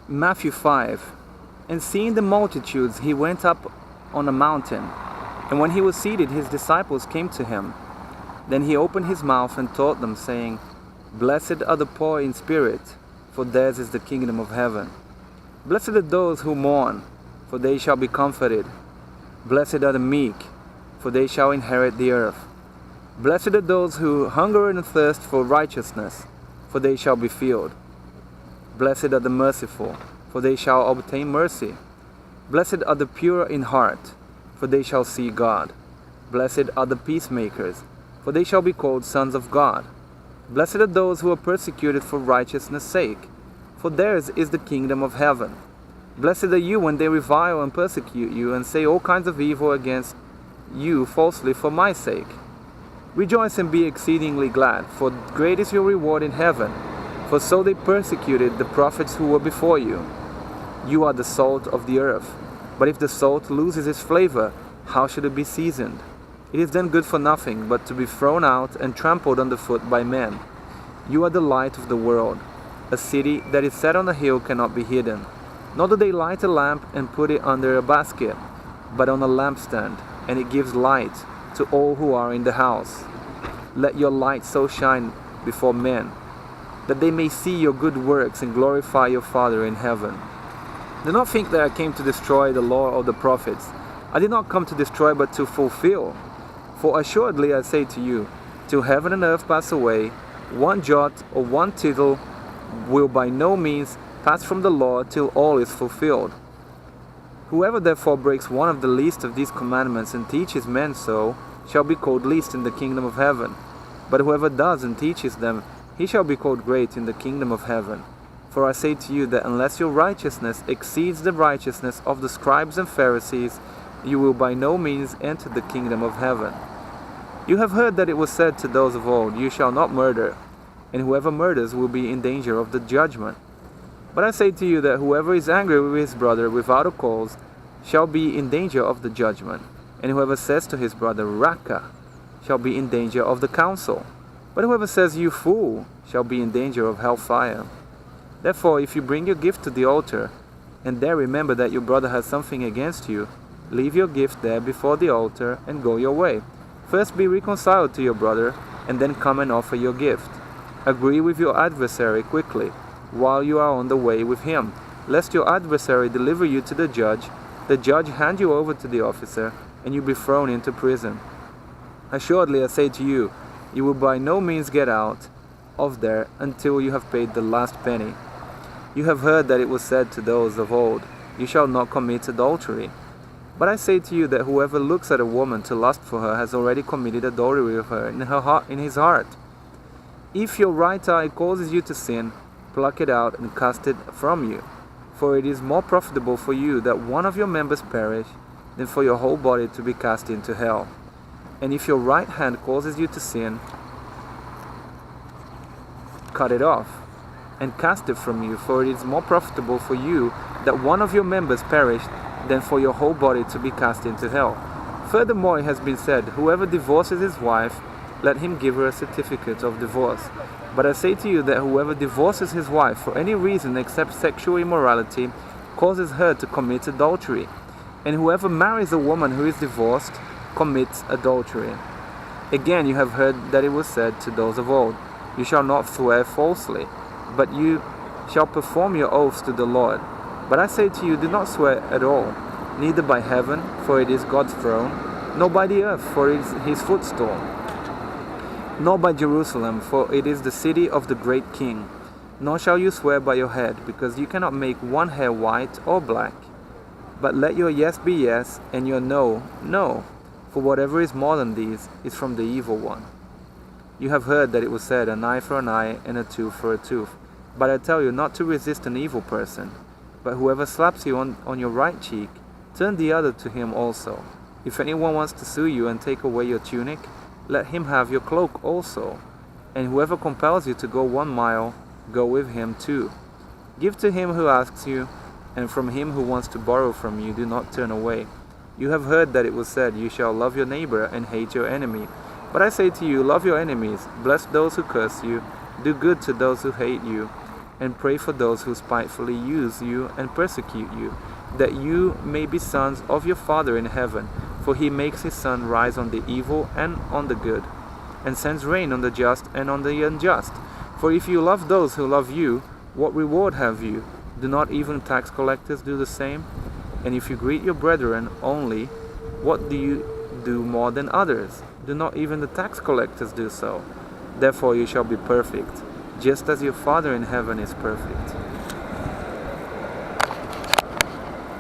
Matthew 5. And seeing the multitudes, he went up on a mountain. And when he was seated, his disciples came to him. Then he opened his mouth and taught them, saying, Blessed are the poor in spirit, for theirs is the kingdom of heaven. Blessed are those who mourn, for they shall be comforted. Blessed are the meek, for they shall inherit the earth. Blessed are those who hunger and thirst for righteousness, for they shall be filled. Blessed are the merciful, for they shall obtain mercy. Blessed are the pure in heart, for they shall see God. Blessed are the peacemakers, for they shall be called sons of God. Blessed are those who are persecuted for righteousness' sake, for theirs is the kingdom of heaven. Blessed are you when they revile and persecute you, and say all kinds of evil against you falsely for my sake. Rejoice and be exceedingly glad, for great is your reward in heaven. For so they persecuted the prophets who were before you. You are the salt of the earth. But if the salt loses its flavor, how should it be seasoned? It is then good for nothing, but to be thrown out and trampled underfoot by men. You are the light of the world. A city that is set on a hill cannot be hidden. Nor do they light a lamp and put it under a basket, but on a lampstand, and it gives light to all who are in the house. Let your light so shine before men, that they may see your good works and glorify your Father in heaven. Do not think that I came to destroy the law or the prophets. I did not come to destroy, but to fulfill. For assuredly I say to you, till heaven and earth pass away, one jot or one tittle will by no means pass from the law till all is fulfilled. Whoever therefore breaks one of the least of these commandments and teaches men so, shall be called least in the kingdom of heaven. But whoever does and teaches them, he shall be called great in the kingdom of heaven. For I say to you that unless your righteousness exceeds the righteousness of the scribes and Pharisees, you will by no means enter the kingdom of heaven. You have heard that it was said to those of old, You shall not murder, and whoever murders will be in danger of the judgment. But I say to you that whoever is angry with his brother without a cause shall be in danger of the judgment, and whoever says to his brother, Raka, shall be in danger of the council. But whoever says, You fool, shall be in danger of hellfire. Therefore, if you bring your gift to the altar, and there remember that your brother has something against you, leave your gift there before the altar, and go your way. First be reconciled to your brother, and then come and offer your gift. Agree with your adversary quickly, while you are on the way with him, lest your adversary deliver you to the judge hand you over to the officer, and you be thrown into prison. Assuredly I say to you, you will by no means get out of there until you have paid the last penny. You have heard that it was said to those of old, You shall not commit adultery. But I say to you that whoever looks at a woman to lust for her has already committed adultery with her in his heart. If your right eye causes you to sin, pluck it out and cast it from you. For it is more profitable for you that one of your members perish than for your whole body to be cast into hell. And if your right hand causes you to sin, cut it off and cast it from you, for it is more profitable for you that one of your members perish than for your whole body to be cast into hell. Furthermore, it has been said, Whoever divorces his wife, let him give her a certificate of divorce. But I say to you that whoever divorces his wife for any reason except sexual immorality causes her to commit adultery. And whoever marries a woman who is divorced commits adultery. Again, you have heard that it was said to those of old, You shall not swear falsely, but you shall perform your oaths to the Lord. But I say to you, do not swear at all, neither by heaven, for it is God's throne, nor by the earth, for it is his footstool, nor by Jerusalem, for it is the city of the great King. Nor shall you swear by your head, because you cannot make one hair white or black. But let your yes be yes, and your no, no. For whatever is more than these is from the evil one. You have heard that it was said, An eye for an eye, and a tooth for a tooth. But I tell you not to resist an evil person. But whoever slaps you on your right cheek, turn the other to him also. If anyone wants to sue you and take away your tunic, let him have your cloak also. And whoever compels you to go 1 mile, go with him 2. Give to him who asks you, and from him who wants to borrow from you, do not turn away. You have heard that it was said, You shall love your neighbor and hate your enemy. But I say to you, love your enemies, bless those who curse you, do good to those who hate you, and pray for those who spitefully use you and persecute you, that you may be sons of your Father in heaven. For he makes his sun rise on the evil and on the good, and sends rain on the just and on the unjust. For if you love those who love you, what reward have you? Do not even tax collectors do the same? And if you greet your brethren only, what do you do more than others? Do not even the tax collectors do so? Therefore you shall be perfect, just as your Father in heaven is perfect.